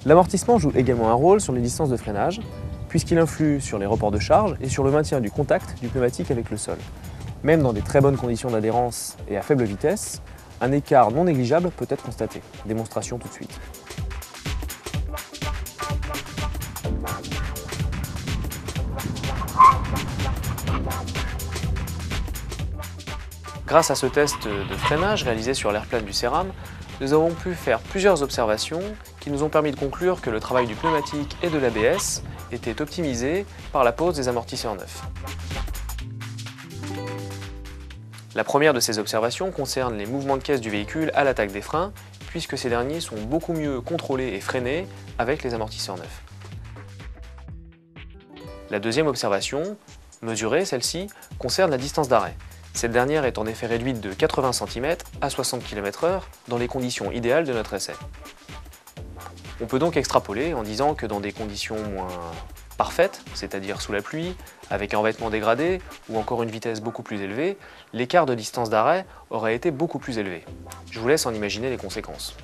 L'amortissement joue également un rôle sur les distances de freinage, puisqu'il influe sur les reports de charge et sur le maintien du contact du pneumatique avec le sol. Même dans des très bonnes conditions d'adhérence et à faible vitesse, un écart non négligeable peut être constaté. Démonstration tout de suite. Grâce à ce test de freinage réalisé sur l'aire plane du Céram, nous avons pu faire plusieurs observations qui nous ont permis de conclure que le travail du pneumatique et de l'ABS était optimisé par la pose des amortisseurs neufs. La première de ces observations concerne les mouvements de caisse du véhicule à l'attaque des freins, puisque ces derniers sont beaucoup mieux contrôlés et freinés avec les amortisseurs neufs. La deuxième observation, mesurée celle-ci, concerne la distance d'arrêt. Cette dernière est en effet réduite de 80 cm à 60 km/h dans les conditions idéales de notre essai. On peut donc extrapoler en disant que dans des conditions moins parfaites, c'est-à-dire sous la pluie, avec un revêtement dégradé ou encore une vitesse beaucoup plus élevée, l'écart de distance d'arrêt aurait été beaucoup plus élevé. Je vous laisse en imaginer les conséquences.